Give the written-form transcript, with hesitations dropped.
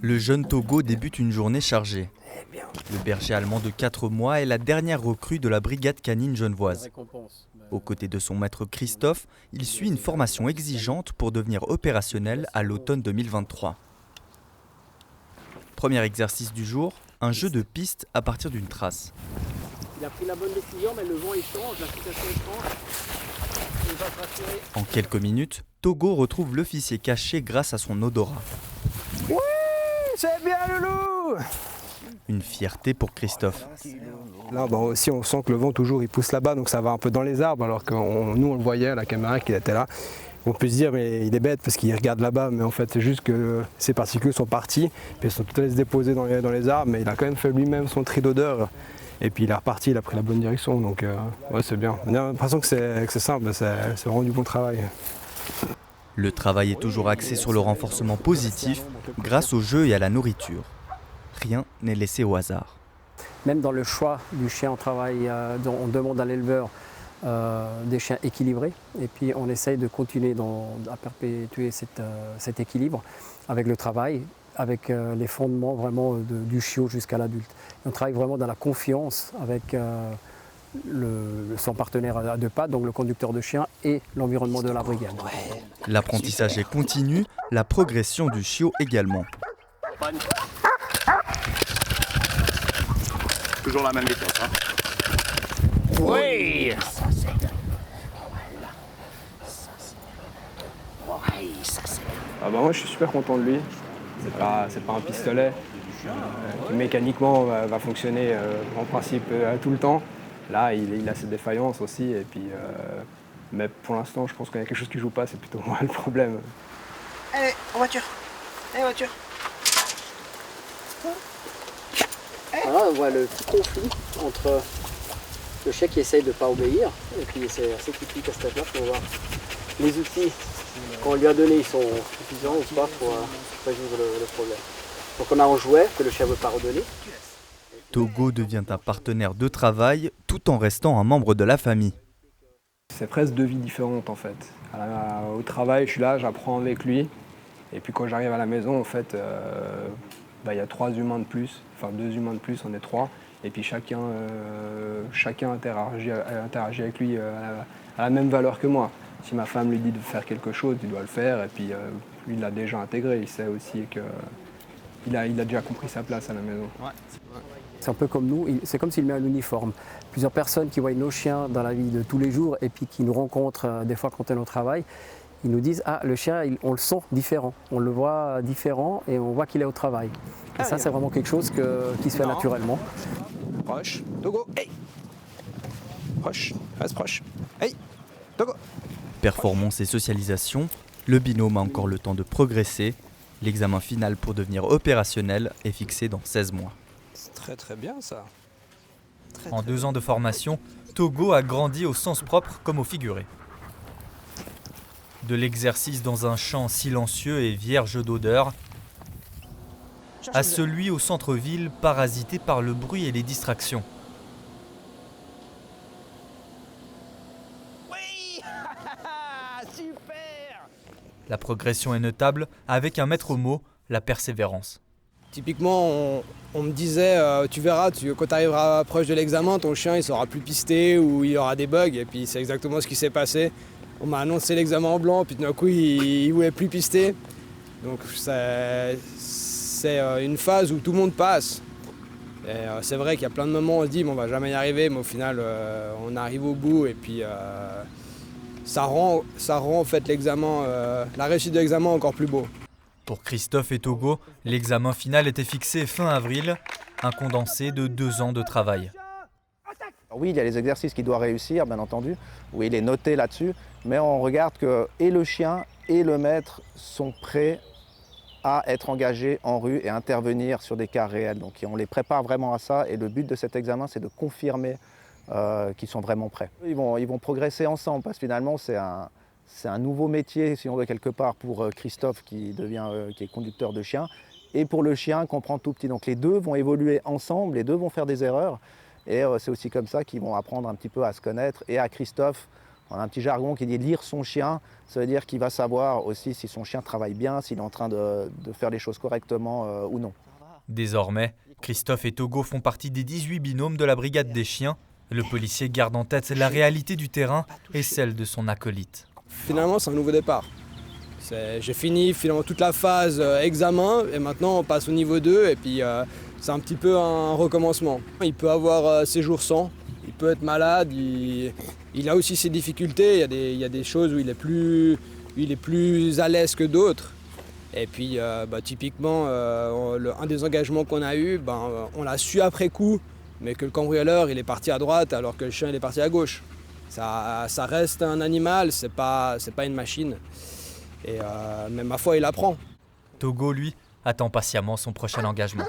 Le jeune Togo débute une journée chargée. Le berger allemand de 4 mois est la dernière recrue de la brigade canine genevoise. Aux côtés de son maître Christophe, il suit une formation exigeante pour devenir opérationnel à l'automne 2023. Premier exercice du jour, un jeu de piste à partir d'une trace. Il a pris la bonne décision, mais le vent il change, la situation change. Il va se rassurer. En quelques minutes, Togo retrouve l'officier caché grâce à son odorat. Oui, c'est bien Loulou. Une fierté pour Christophe. Là aussi on sent que le vent toujours il pousse là-bas, donc ça va un peu dans les arbres, alors que nous on le voyait à la caméra qu'il était là. On peut se dire mais il est bête parce qu'il regarde là-bas, mais en fait c'est juste que ces particules sont parties, puis elles sont toutes allées se déposer dans les arbres, mais il a quand même fait lui-même son tri d'odeur. Et puis il est reparti, il a pris la bonne direction, donc ouais, c'est bien. On a l'impression que c'est simple, c'est vraiment du bon travail. Le travail est toujours axé sur le renforcement positif grâce au jeu et à la nourriture. Rien n'est laissé au hasard. Même dans le choix du chien, on demande à l'éleveur des chiens équilibrés, et puis on essaye de continuer à perpétuer cet équilibre avec le travail, avec les fondements vraiment du chiot jusqu'à l'adulte. On travaille vraiment dans la confiance avec son partenaire à deux pattes, donc le conducteur de chien et l'environnement de la brigade. L'apprentissage est continu, la progression du chiot également. Toujours la même vitesse. Hein. Oui. Moi je suis super content de lui. C'est pas un pistolet qui mécaniquement va fonctionner en principe tout le temps. Là il a ses défaillances aussi, et puis, mais pour l'instant je pense qu'il y a quelque chose qui joue pas, c'est plutôt moi le problème. Allez, en voiture. Allez, voiture. Voilà, on voit le petit conflit entre le chien qui essaye de ne pas obéir, et puis c'est assez typique à ce stade-là pour voir les outils qu'on lui a donnés, ils sont suffisants ou pas pour résoudre le problème. Donc on a un jouet que le chien ne veut pas redonner. Togo devient un partenaire de travail tout en restant un membre de la famille. C'est presque deux vies différentes en fait. Au travail, je suis là, j'apprends avec lui. Et puis quand j'arrive à la maison, en fait, y a 3 humains de plus, enfin 2 humains de plus, on est 3. Et puis chacun interagit avec lui à la même valeur que moi. Si ma femme lui dit de faire quelque chose, il doit le faire. Et puis lui, il l'a déjà intégré. Il sait aussi qu'il a déjà compris sa place à la maison. Ouais. C'est un peu comme nous, c'est comme s'il met un uniforme. Plusieurs personnes qui voient nos chiens dans la vie de tous les jours et puis qui nous rencontrent des fois quand on est au travail, ils nous disent « Ah, le chien, on le sent différent, on le voit différent et on voit qu'il est au travail. » Et ça, c'est vraiment quelque chose qui se fait naturellement. Proche, Togo, hey. Proche, reste proche, hey, Togo. Performance et socialisation, le binôme a encore le temps de progresser. L'examen final pour devenir opérationnel est fixé dans 16 mois. C'est très très bien ça. En 2 ans de formation, Togo a grandi au sens propre comme au figuré. De l'exercice dans un champ silencieux et vierge d'odeur, à celui au centre-ville parasité par le bruit et les distractions. Oui. Super. La progression est notable avec un maître mot, la persévérance. Typiquement, on me disait, tu verras, quand tu arriveras proche de l'examen, ton chien il saura plus pister ou il aura des bugs. Et puis c'est exactement ce qui s'est passé. On m'a annoncé l'examen en blanc, puis d'un coup il ne voulait plus pister. Donc c'est une phase où tout le monde passe. Et c'est vrai qu'il y a plein de moments où on se dit, on va jamais y arriver, mais au final on arrive au bout. Et puis ça rend en fait l'examen, la réussite de l'examen encore plus beau. Pour Christophe et Togo, l'examen final était fixé fin avril, un condensé de 2 ans de travail. Oui, il y a les exercices qu'il doit réussir, bien entendu. Oui, il est noté là-dessus. Mais on regarde que et le chien et le maître sont prêts à être engagés en rue et intervenir sur des cas réels. Donc on les prépare vraiment à ça. Et le but de cet examen, c'est de confirmer qu'ils sont vraiment prêts. Ils vont progresser ensemble parce que finalement, c'est un nouveau métier, si on veut, quelque part, pour Christophe qui est conducteur de chien, et pour le chien qu'on prend tout petit. Donc les deux vont évoluer ensemble, les deux vont faire des erreurs, et c'est aussi comme ça qu'ils vont apprendre un petit peu à se connaître, et à Christophe On a un petit jargon qui dit lire son chien, ça veut dire qu'il va savoir aussi si son chien travaille bien, s'il est en train de faire les choses correctement ou non. Désormais, Christophe et Togo font partie des 18 binômes de la brigade des chiens. Le policier garde en tête la réalité du terrain et celle de son acolyte. Finalement, c'est un nouveau départ. J'ai fini finalement toute la phase examen et maintenant on passe au niveau 2 et puis c'est un petit peu un recommencement. Il peut avoir ses jours sans, il peut être malade, il a aussi ses difficultés, il y a des choses où il est plus à l'aise que d'autres. Et puis typiquement, un des engagements qu'on a eu, on l'a su après coup, mais que le cambrioleur il est parti à droite alors que le chien il est parti à gauche. Ça reste un animal, c'est pas une machine. Et mais ma foi, il apprend. Togo, lui, attend patiemment son prochain engagement.